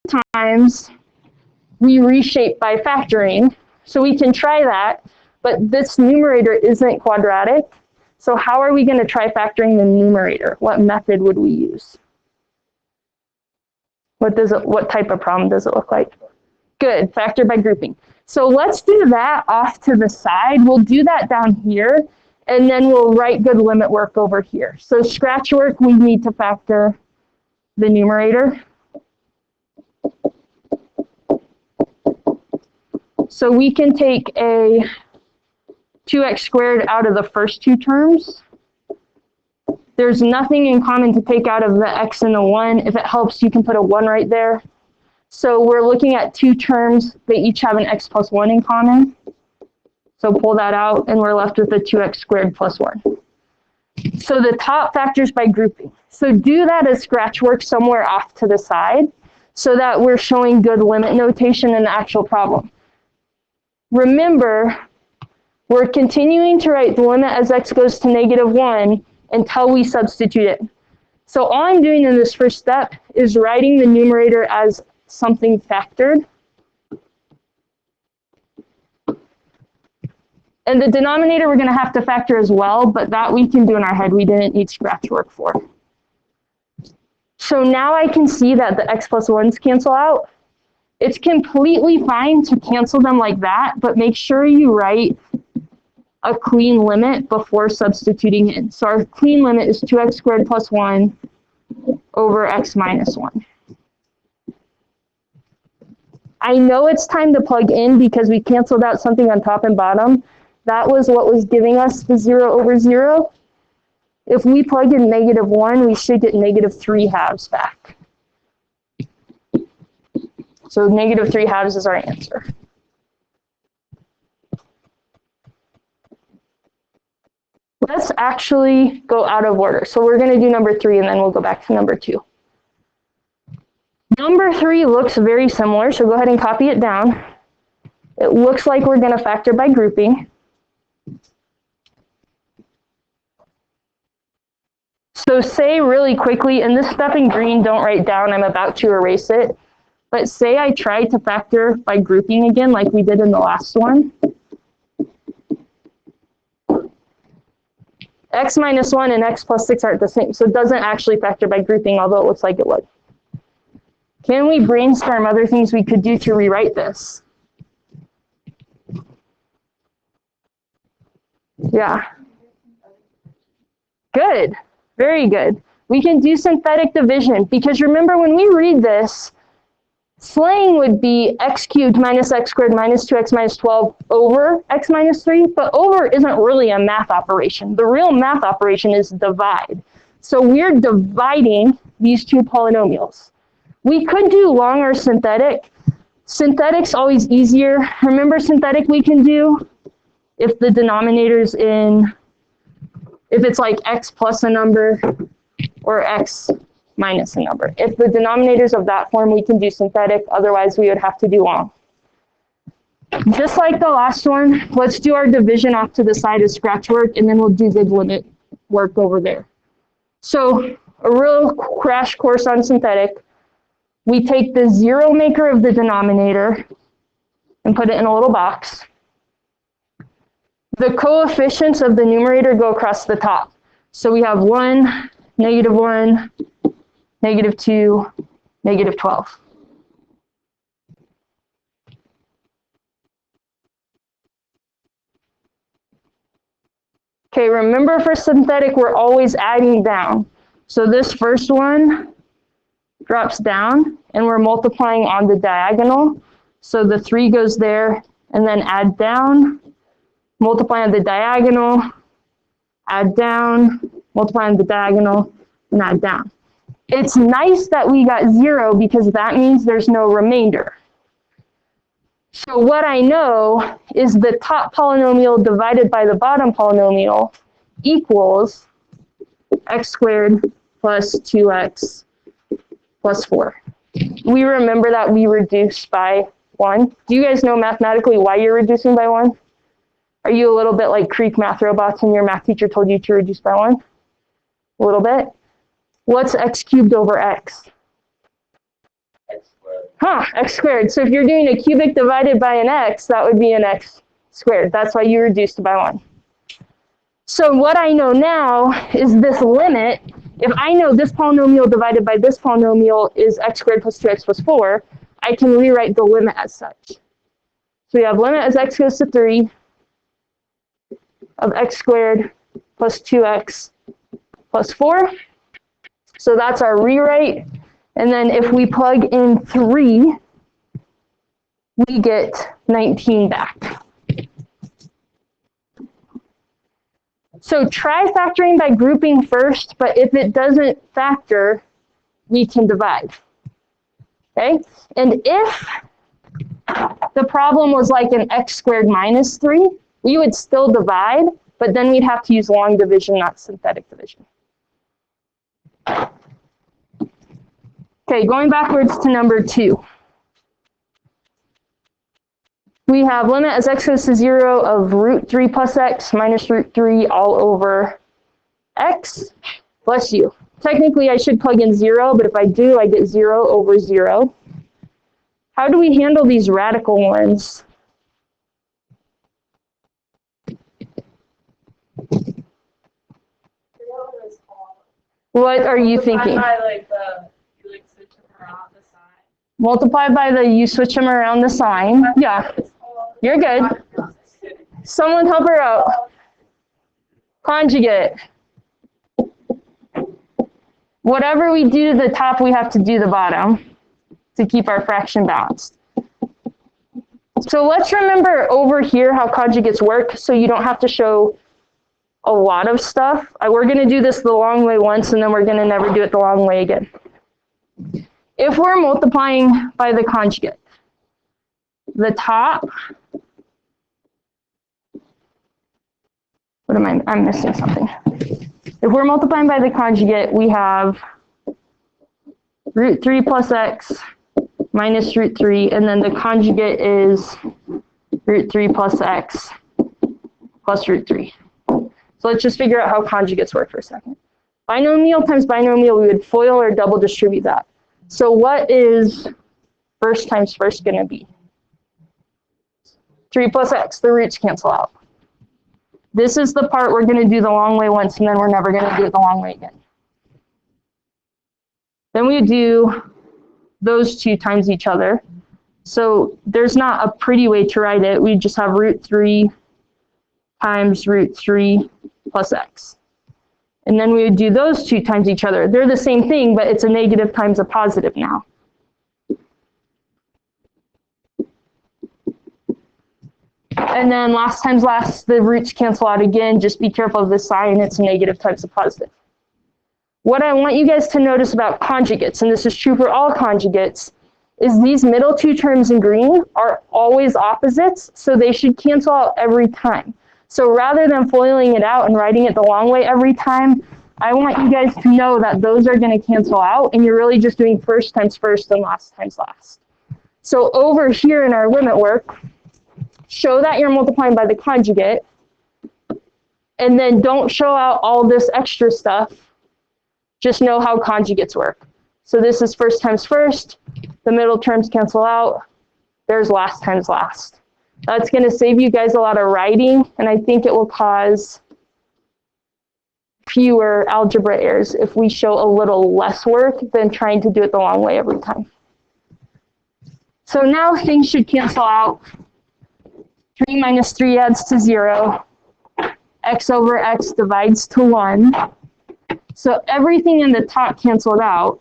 sometimes we reshape by factoring. So we can try that, but this numerator isn't quadratic. So how are we going to try factoring the numerator? What method would we use? What type of problem does it look like? Good, factor by grouping. So let's do that off to the side. We'll do that down here, and then we'll write good limit work over here. So scratch work, we need to factor the numerator. So we can take a 2x squared out of the first two terms. There's nothing in common to take out of the x and the 1. If it helps, you can put a 1 right there. So we're looking at two terms. They each have an x plus 1 in common. So pull that out, and we're left with a 2x squared plus 1. So the top factors by grouping. So do that as scratch work somewhere off to the side so that we're showing good limit notation in the actual problem. Remember, we're continuing to write the limit as x goes to -1 until we substitute it. So all I'm doing in this first step is writing the numerator as something factored. And the denominator we're going to have to factor as well, but that we can do in our head. We didn't need scratch work for. So now I can see that the x plus 1s cancel out. It's completely fine to cancel them like that, but make sure you write a clean limit before substituting in. So our clean limit is 2x squared plus 1 over x minus 1. I know it's time to plug in because we canceled out something on top and bottom. That was what was giving us the 0 over 0. If we plug in -1, we should get -3/2 back. So -3/2 is our answer. Let's actually go out of order. So we're going to do number 3, and then we'll go back to number 2. Number 3 looks very similar, so go ahead and copy it down. It looks like we're going to factor by grouping. So say really quickly, and this stuff in green, don't write down, I'm about to erase it. But say I tried to factor by grouping again like we did in the last one. X minus 1 and x plus 6 aren't the same, so it doesn't actually factor by grouping, although it looks like it would. Can we brainstorm other things we could do to rewrite this? Yeah. Good. Very good. We can do synthetic division, because remember when we read this, slang would be x cubed minus x squared minus 2x minus 12 over x minus 3, but over isn't really a math operation. The real math operation is divide. So we're dividing these two polynomials. We could do long or synthetic. Synthetic's always easier. Remember synthetic we can do if the denominator's in, if it's like x plus a number or x minus a number. If the denominator's of that form, we can do synthetic. Otherwise, we would have to do long. Just like the last one, let's do our division off to the side as scratch work, and then we'll do good limit work over there. So a real crash course on synthetic. We take the 0 maker of the denominator and put it in a little box. The coefficients of the numerator go across the top. So we have 1, -1, -2, -12. Okay, remember for synthetic, we're always adding down. So this first one drops down, and we're multiplying on the diagonal. So the 3 goes there, and then add down, multiply on the diagonal, add down, multiply on the diagonal, and add down. It's nice that we got 0 because that means there's no remainder. So what I know is the top polynomial divided by the bottom polynomial equals x squared plus 2x plus 4. We remember that we reduced by 1. Do you guys know mathematically why you're reducing by 1? Are you a little bit like Creek math robots and your math teacher told you to reduce by 1? A little bit? What's x cubed over x? X squared. So if you're doing a cubic divided by an x, that would be an x squared. That's why you reduced by 1. So what I know now is this limit. If I know this polynomial divided by this polynomial is x squared plus 2x plus 4, I can rewrite the limit as such. So we have limit as x goes to 3 of x squared plus 2x plus 4. So that's our rewrite. And then if we plug in 3, we get 19 back. So try factoring by grouping first, but if it doesn't factor, we can divide. Okay? And if the problem was like an x squared minus 3, we would still divide, but then we'd have to use long division, not synthetic division. Okay, going backwards to number 2. We have limit as x goes to 0 of root 3 plus x minus root 3 all over x. Bless you. Technically, I should plug in 0, but if I do, I get 0 over 0. How do we handle these radical ones? What are you thinking? Multiply by the, you switch them around the sign. Yeah, you're good. Someone help her out. Conjugate. Whatever we do to the top, we have to do the bottom to keep our fraction balanced. So let's remember over here how conjugates work so you don't have to show a lot of stuff. We're going to do this the long way once, and then we're going to never do it the long way again. If we're multiplying by the conjugate, the top, I'm missing something. If we're multiplying by the conjugate, we have root 3 plus x minus root 3, and then the conjugate is root 3 plus x plus root 3. So let's just figure out how conjugates work for a second. Binomial times binomial, we would FOIL or double distribute that. So what is first times first going to be? 3 plus x, the roots cancel out. This is the part we're going to do the long way once, and then we're never going to do it the long way again. Then we do those two times each other. So there's not a pretty way to write it. We just have root 3 times root 3 plus x. And then we would do those two times each other. They're the same thing, but it's a negative times a positive now. And then last times last, the roots cancel out again. Just be careful of the sign. It's negative times a positive. What I want you guys to notice about conjugates, and this is true for all conjugates, is these middle two terms in green are always opposites, so they should cancel out every time. So rather than foiling it out and writing it the long way every time, I want you guys to know that those are going to cancel out, and you're really just doing first times first and last times last. So over here in our limit work, show that you're multiplying by the conjugate, and then don't show out all this extra stuff. Just know how conjugates work. So this is first times first, the middle terms cancel out, there's last times last. That's going to save you guys a lot of writing, and I think it will cause fewer algebra errors if we show a little less work than trying to do it the long way every time. So now things should cancel out. 3 minus 3 adds to 0. X over x divides to 1. So everything in the top canceled out.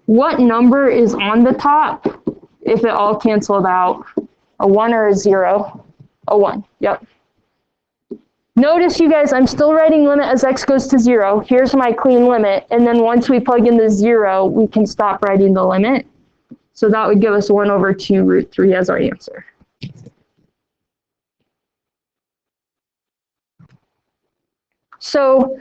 What number is on the top if it all canceled out? A 1 or a 0? A 1, yep. Notice, you guys, I'm still writing limit as x goes to 0. Here's my clean limit. And then once we plug in the 0, we can stop writing the limit. So that would give us 1 over 2 root 3 as our answer. So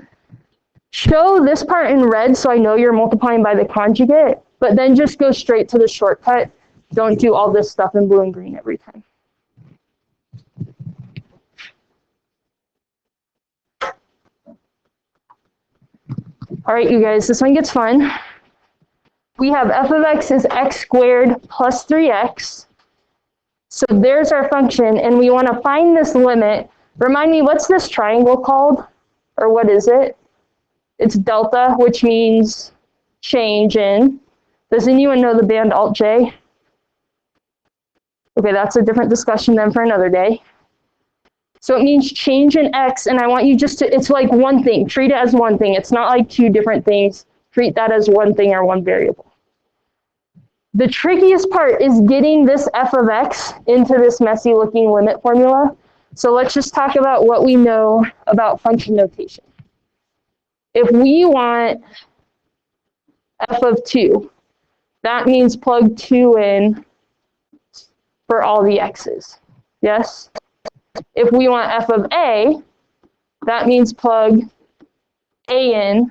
show this part in red so I know you're multiplying by the conjugate, but then just go straight to the shortcut. Don't do all this stuff in blue and green every time. All right, you guys, this one gets fun. we have f of x is x squared plus 3x. So there's our function, and we want to find this limit. Remind me, what's this triangle called? Or what is it? It's delta, which means change in. Does anyone know the band Alt-J? Okay, that's a different discussion then for another day. So it means change in x, and I want you just to, it's like one thing. Treat it as one thing. It's not like two different things. Treat that as one thing or one variable. The trickiest part is getting this f of x into this messy looking limit formula. So let's just talk about what we know about function notation. If we want f of 2, that means plug 2 in for all the x's. Yes? If we want f of a, that means plug a in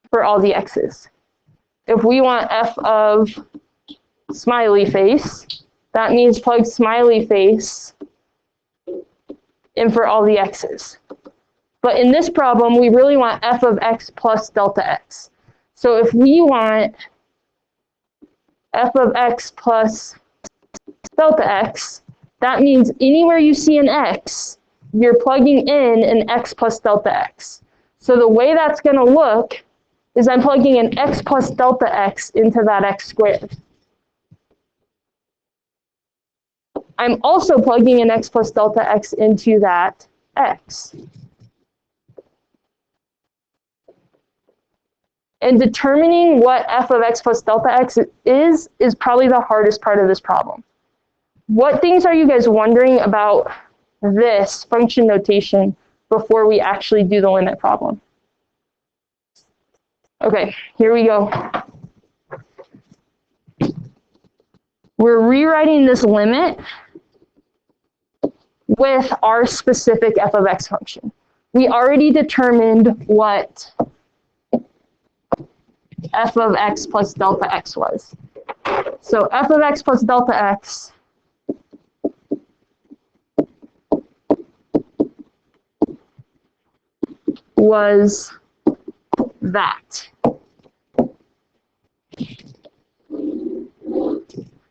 for all the x's. If we want f of smiley face, that means plug smiley face in for all the x's. But in this problem, we really want f of x plus delta x. So if we want f of x plus delta x, that means anywhere you see an x, you're plugging in an x plus delta x. So the way that's going to look is I'm plugging an x plus delta x into that x squared. I'm also plugging an x plus delta x into that x. And determining what f of x plus delta x is probably the hardest part of this problem. What things are you guys wondering about this function notation before we actually do the limit problem? Okay, here we go. We're rewriting this limit with our specific f of x function. We already determined what f of x plus delta x was. So f of x plus delta x was that.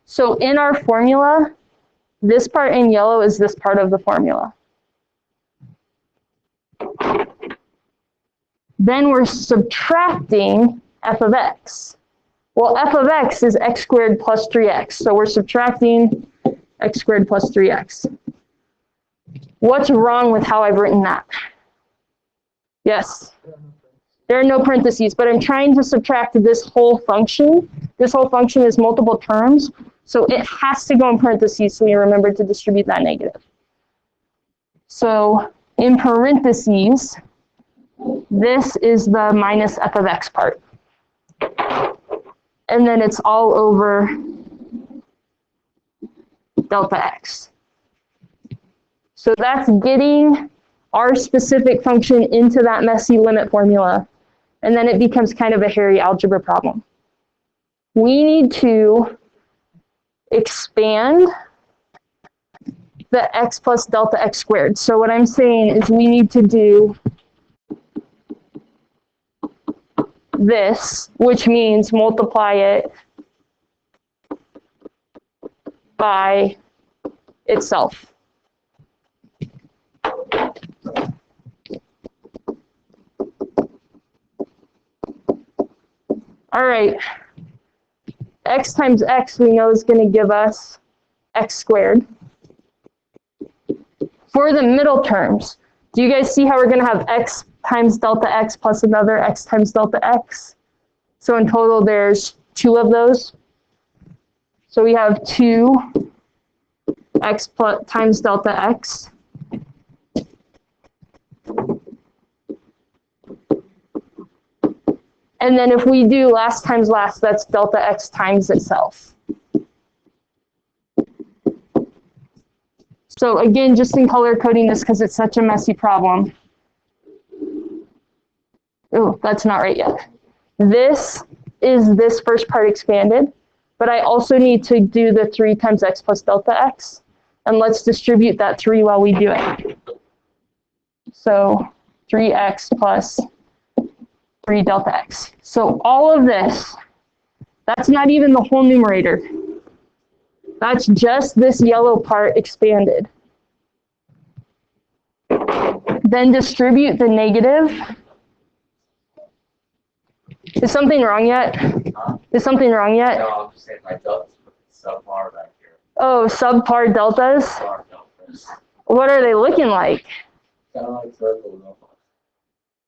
So in our formula, this part in yellow is this part of the formula. Then we're subtracting f of x. Well, f of x is x squared plus 3x. So we're subtracting x squared plus 3x. What's wrong with how I've written that? Yes. There are no parentheses, but I'm trying to subtract this whole function. This whole function is multiple terms, so it has to go in parentheses so you remember to distribute that negative. So in parentheses, this is the minus f of x part. And then it's all over delta x. So that's getting our specific function into that messy limit formula. And then it becomes kind of a hairy algebra problem. We need to expand the x plus delta x squared. So what I'm saying is we need to do this, which means multiply it by itself. All right, x times x we know is going to give us x squared. For the middle terms, do you guys see how we're going to have x times delta x plus another x times delta x? So in total there's 2 of those. So we have 2 x plus times delta x. And then if we do last times last, that's delta x times itself. So again, just in color coding this because it's such a messy problem. Oh, that's not right yet. This is this first part expanded, but I also need to do the 3 times x plus delta x. And let's distribute that 3 while we do it. So 3x plus 3 delta x. So all of this That's not even the whole numerator. That's just this yellow part expanded. Then distribute the negative. Is something wrong yet? Is something wrong yet? No, I'm just saying my deltas put subpar back here. Oh, subpar deltas? Subpar deltas. What are they looking like? Kind of like circle, no?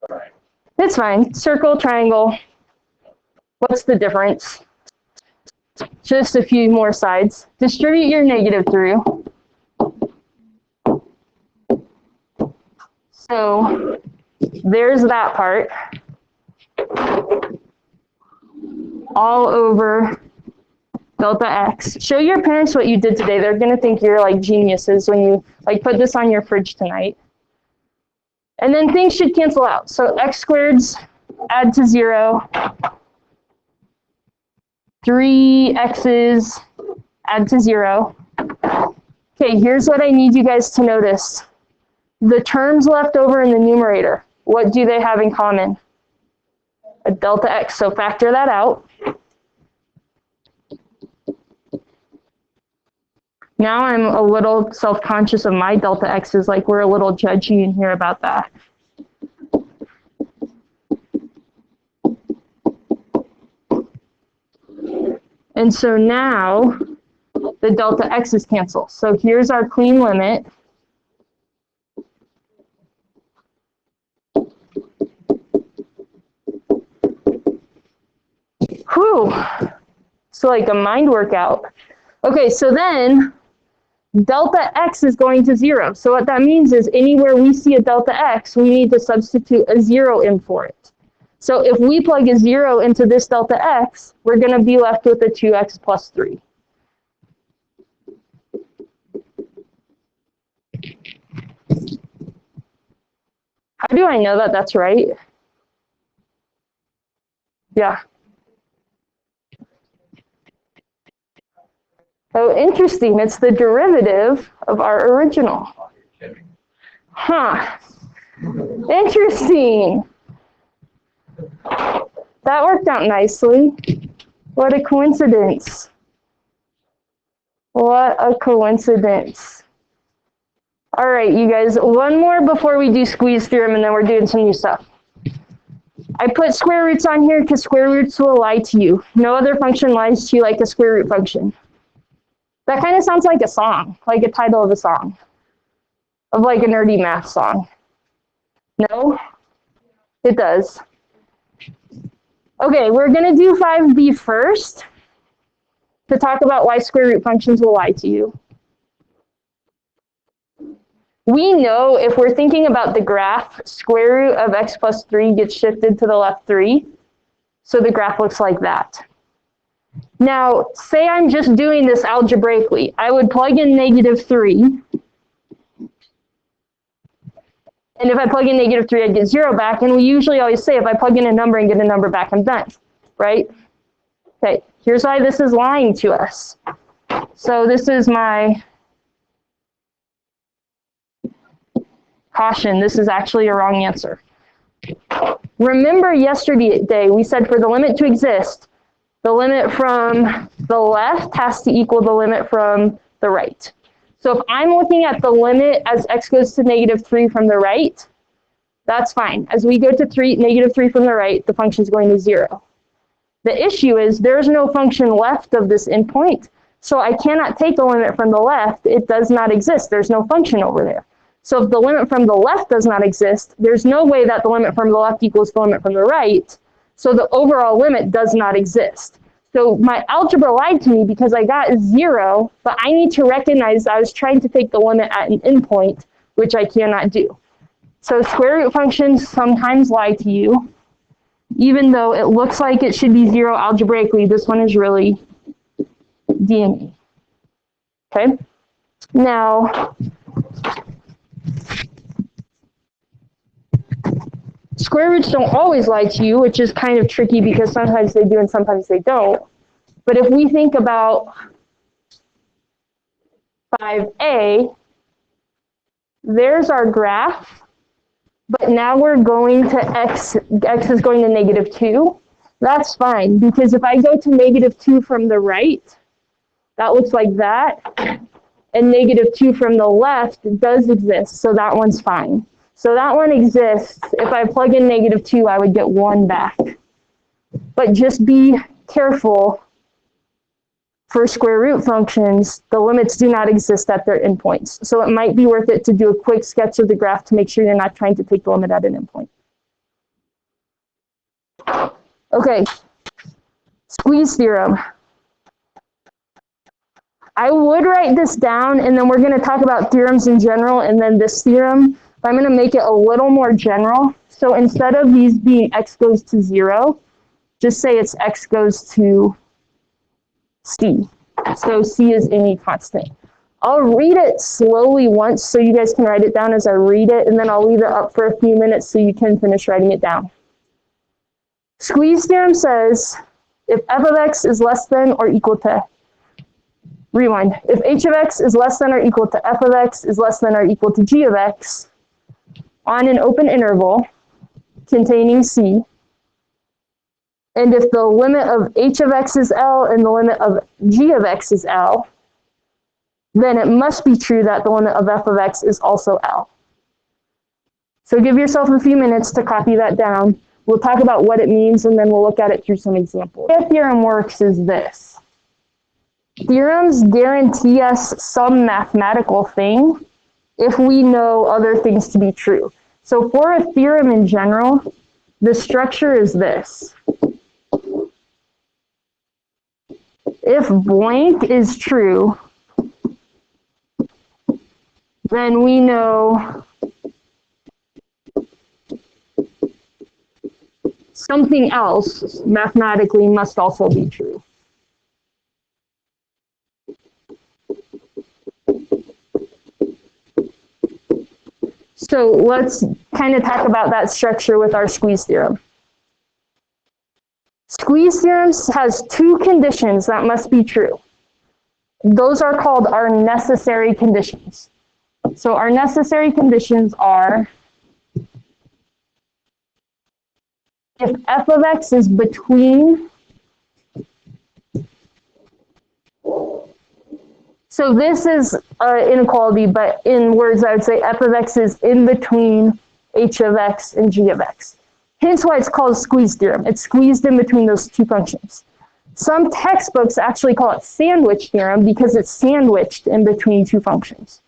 All right. It's fine. Circle, triangle. What's the difference? Just a few more sides. Distribute your negative through. So there's that part. All over delta x. Show your parents what you did today. They're going to think you're like geniuses when you like put this on your fridge tonight. And then things should cancel out. So x squareds add to 0. 3x's add to 0. Okay, here's what I need you guys to notice. The terms left over in the numerator, what do they have in common? A delta x, so factor that out. Now I'm a little self-conscious of my delta x's, like we're a little judgy in here about that. And so now the delta x's cancel. So here's our clean limit. Whew. It's like a mind workout. Okay, so then delta x is going to 0. So what that means is anywhere we see a delta x, we need to substitute a 0 in for it. So if we plug a 0 into this delta x, we're going to be left with a 2x plus 3. How do I know that that's right? Yeah. Oh, interesting. It's the derivative of our original. Huh. Interesting. That worked out nicely. What a coincidence. What a coincidence. All right, you guys, one more before we do squeeze theorem, and then we're doing some new stuff. I put square roots on here because square roots will lie to you. No other function lies to you like a square root function. That kind of sounds like a song, like a title of a song, of like a nerdy math song. No? It does. Okay, we're going to do 5b first to talk about why square root functions will lie to you. We know if we're thinking about the graph, square root of x plus 3 gets shifted to the left 3. So the graph looks like that. Now, say I'm just doing this algebraically. I would plug in -3. And if I plug in -3, I get 0 back. And we usually always say if I plug in a number and get a number back, I'm done, right? Okay, here's why this is lying to us. So this is my caution. This is actually a wrong answer. Remember yesterday we said for the limit to exist, the limit from the left has to equal the limit from the right. So if I'm looking at the limit as x goes to -3 from the right, that's fine. As we go to -3 from the right, the function is going to 0. The issue is there's no function left of this endpoint, so I cannot take the limit from the left. It does not exist. There's no function over there. So if the limit from the left does not exist, there's no way that the limit from the left equals the limit from the right. So the overall limit does not exist. So my algebra lied to me because I got 0, but I need to recognize I was trying to take the limit at an endpoint, which I cannot do. So square root functions sometimes lie to you. Even though it looks like it should be 0 algebraically, this one is really DME. Okay? Now, square roots don't always lie to you, which is kind of tricky because sometimes they do and sometimes they don't. But if we think about 5a, there's our graph. But now we're going to x is going to -2. That's fine, because if I go to -2 from the right, that looks like that, and -2 from the left does exist, so that one's fine. So that one exists. If I plug in -2, I would get 1 back. But just be careful for square root functions, the limits do not exist at their endpoints. So it might be worth it to do a quick sketch of the graph to make sure you're not trying to take the limit at an endpoint. Okay, squeeze theorem. I would write this down, and then we're going to talk about theorems in general and then this theorem, but I'm going to make it a little more general. So instead of these being x goes to 0, just say it's x goes to c. So c is any constant. I'll read it slowly once so you guys can write it down as I read it, and then I'll leave it up for a few minutes so you can finish writing it down. Squeeze theorem says if f of x is less than or equal to, rewind, if h of x is less than or equal to f of x is less than or equal to g of x on an open interval containing c, and if the limit of h of x is L and the limit of g of x is L, then it must be true that the limit of f of x is also L. So give yourself a few minutes to copy that down. We'll talk about what it means, and then we'll look at it through some examples. The way a theorem works is this. Theorems guarantee us some mathematical thing if we know other things to be true. So for a theorem in general, the structure is this. If blank is true, then we know something else mathematically must also be true. So let's kind of talk about that structure with our squeeze theorem. Squeeze theorem has 2 conditions that must be true. Those are called our necessary conditions. So our necessary conditions are if f of x is between, so this is inequality, but in words I would say f of x is in between h of x and g of x. Hence why it's called squeeze theorem. It's squeezed in between those 2 functions. Some textbooks actually call it sandwich theorem because it's sandwiched in between 2 functions.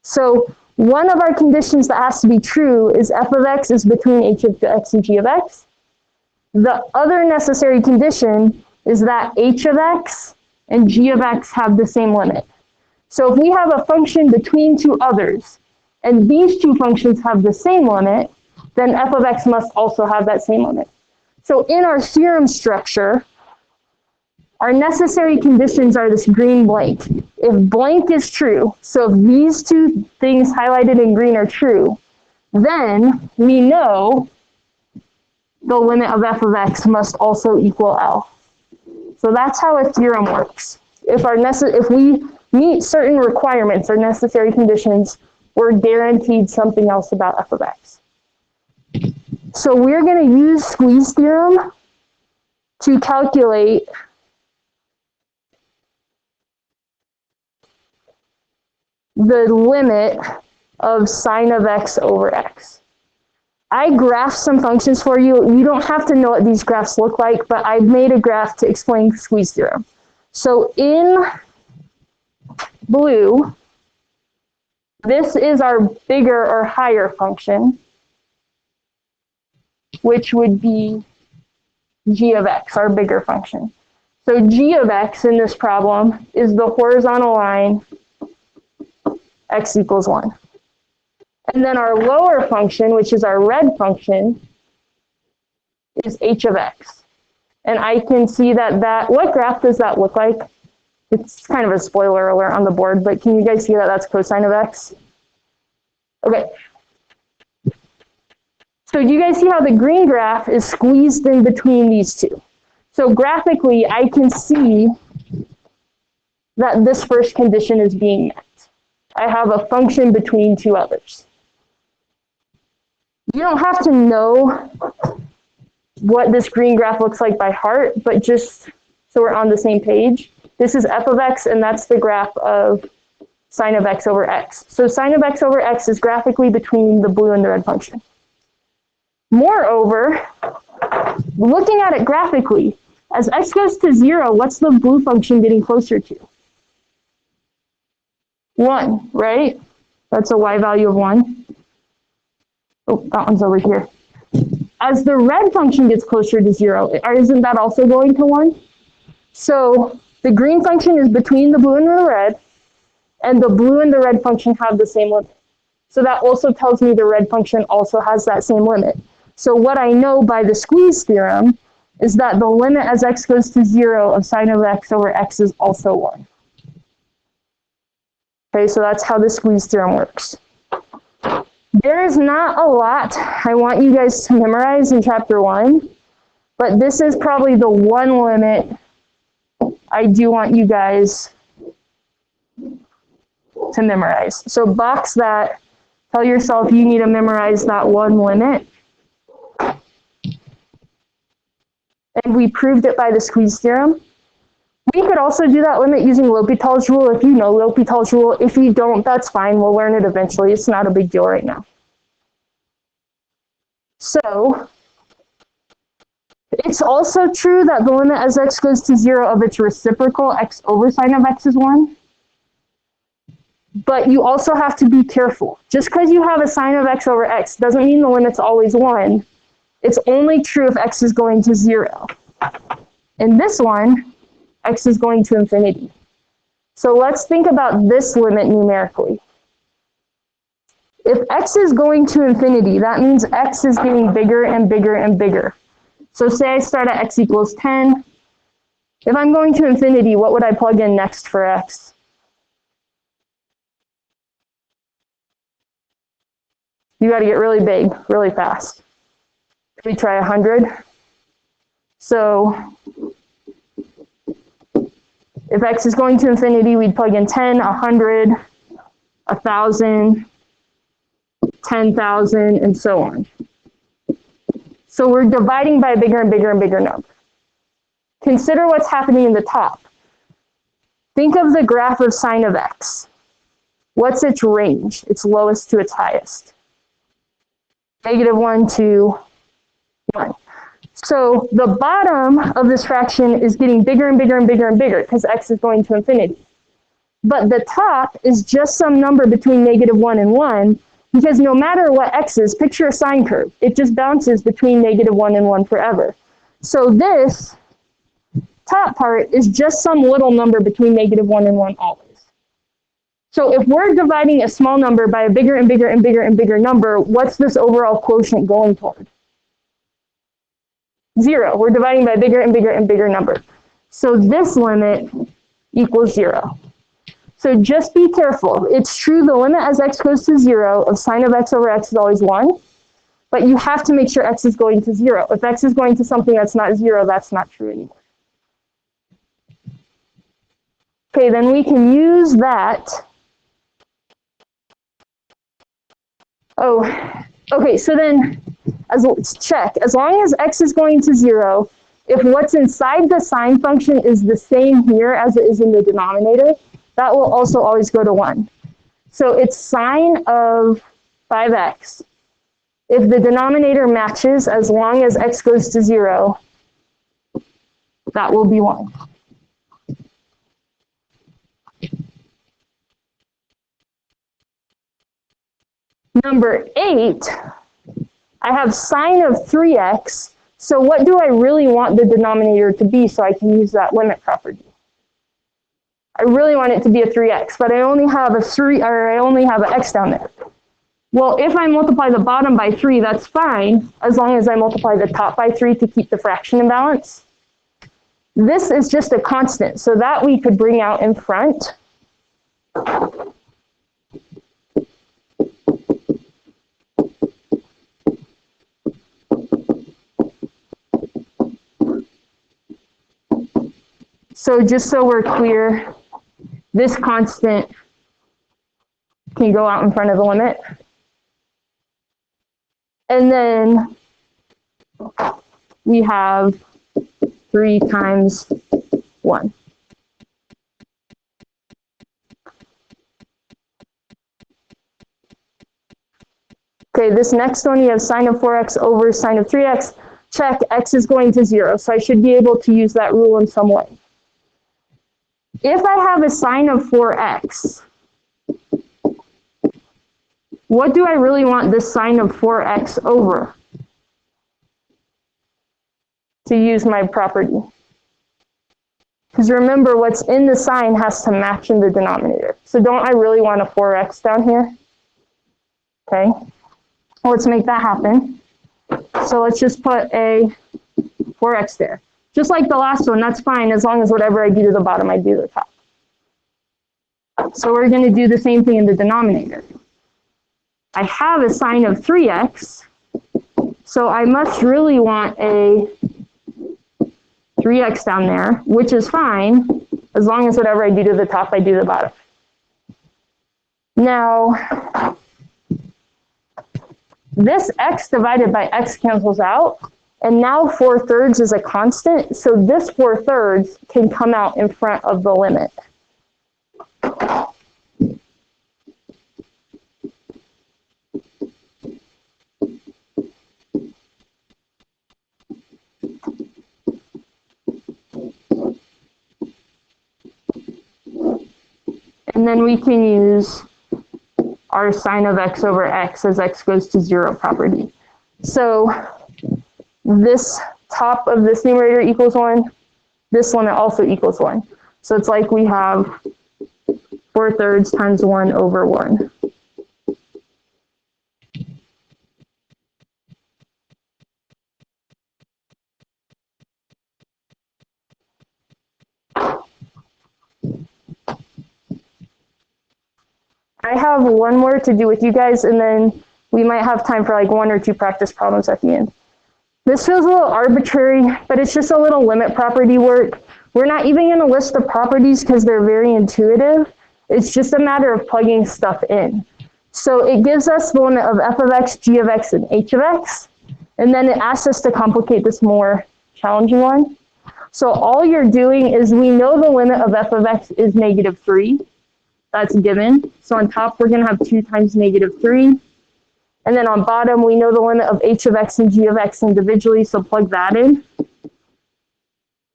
So one of our conditions that has to be true is f of x is between h of x and g of x. The other necessary condition is that h of x and g of x have the same limit. So if we have a function between 2 others, and these 2 functions have the same limit, then f of x must also have that same limit. So in our theorem structure, our necessary conditions are this green blank. If blank is true, so if these 2 things highlighted in green are true, then we know the limit of f of x must also equal L. So that's how a theorem works. If we meet certain requirements or necessary conditions, we're guaranteed something else about f of x. So we're going to use squeeze theorem to calculate the limit of sine of x over x. I graphed some functions for you. You don't have to know what these graphs look like, but I've made a graph to explain squeeze theorem. So in blue, this is our bigger or higher function, which would be g of x, our bigger function. So g of x in this problem is the horizontal line x equals 1. And then our lower function, which is our red function, is h of x. And I can see that what graph does that look like? It's kind of a spoiler alert on the board, but can you guys see that that's cosine of x? Okay. So do you guys see how the green graph is squeezed in between these 2? So graphically, I can see that this first condition is being met. I have a function between 2 others. You don't have to know what this green graph looks like by heart, but just so we're on the same page, this is f of x, and that's the graph of sine of x over x. So sine of x over x is graphically between the blue and the red function. Moreover, looking at it graphically, as x goes to 0, what's the blue function getting closer to? 1, right? That's a y value of 1. Oh, that one's over here. As the red function gets closer to 0, isn't that also going to 1? So the green function is between the blue and the red, and the blue and the red function have the same limit. So that also tells me the red function also has that same limit. So what I know by the squeeze theorem is that the limit as x goes to 0 of sine of x over x is also 1. Okay, so that's how the squeeze theorem works. There is not a lot I want you guys to memorize in chapter 1, but this is probably the one limit I do want you guys to memorize. So box that, tell yourself you need to memorize that one limit. And we proved it by the squeeze theorem. We could also do that limit using L'Hopital's rule if you know L'Hopital's rule. If you don't, that's fine. We'll learn it eventually. It's not a big deal right now. So it's also true that the limit as x goes to 0 of its reciprocal, x over sine of x is 1. But you also have to be careful. Just because you have a sine of x over x doesn't mean the limit's always 1. It's only true if x is going to 0. In this one, x is going to infinity. So let's think about this limit numerically. If x is going to infinity, that means x is getting bigger and bigger and bigger. So say I start at x equals 10. If I'm going to infinity, what would I plug in next for x? You got to get really big, really fast. We try 100. So if x is going to infinity, we'd plug in 10, 100, 1,000, 10,000, and so on. So we're dividing by a bigger and bigger and bigger number. Consider what's happening in the top. Think of the graph of sine of x. What's its range, its lowest to its highest? -1 to 1. So the bottom of this fraction is getting bigger and bigger and bigger and bigger because x is going to infinity. But the top is just some number between -1 and 1, because no matter what x is, picture a sine curve. It just bounces between -1 and 1 forever. So this top part is just some little number between -1 and 1 always. So if we're dividing a small number by a bigger and bigger and bigger and bigger number, what's this overall quotient going toward? 0. We're dividing by a bigger and bigger and bigger number. So this limit equals 0. So just be careful. It's true the limit as x goes to 0 of sine of x over x is always 1, but you have to make sure x is going to 0. If x is going to something that's not 0, that's not true anymore. Okay, then we can use that. Oh, okay, so then let's check. As long as x is going to 0, if what's inside the sine function is the same here as it is in the denominator, that will also always go to 1. So it's sine of 5x. If the denominator matches, as long as x goes to 0, that will be 1. Number 8, I have sine of 3x. So what do I really want the denominator to be so I can use that limit property? I really want it to be a 3x, but I only have an x down there. Well, if I multiply the bottom by 3, that's fine, as long as I multiply the top by 3 to keep the fraction in balance. This is just a constant, so that we could bring out in front. So just so we're clear, this constant can go out in front of the limit. And then we have 3 times 1. Okay, this next one, you have sine of 4x over sine of 3x. Check, x is going to 0, so I should be able to use that rule in some way. If I have a sine of 4x, what do I really want this sine of 4x over to use my property? Because remember, what's in the sign has to match in the denominator. So don't I really want a 4x down here? Okay, let's make that happen. So let's just put a 4x there. Just like the last one, that's fine, as long as whatever I do to the bottom, I do to the top. So we're going to do the same thing in the denominator. I have a sine of 3x, so I must really want a 3x down there, which is fine, as long as whatever I do to the top, I do to the bottom. Now, this x divided by x cancels out, and now 4/3 is a constant, so this 4/3 can come out in front of the limit. And then we can use our sine of x over x as x goes to 0 property. So this top of this numerator equals 1. This limit also equals 1. So it's like we have 4/3 times 1 over 1. I have one more to do with you guys, and then we might have time for like 1 or 2 practice problems at the end. This feels a little arbitrary, but it's just a little limit property work. We're not even going to list the properties because they're very intuitive. It's just a matter of plugging stuff in. So it gives us the limit of f of x, g of x, and h of x. And then it asks us to complicate this more challenging one. So all you're doing is we know the limit of f of x is -3. That's given. So on top, we're going to have 2 times -3. And then on bottom, we know the limit of h of x and g of x individually, so plug that in.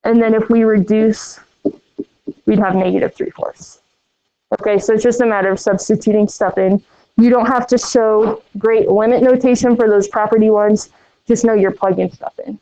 And then if we reduce, we'd have -3/4. Okay, so it's just a matter of substituting stuff in. You don't have to show great limit notation for those property ones. Just know you're plugging stuff in.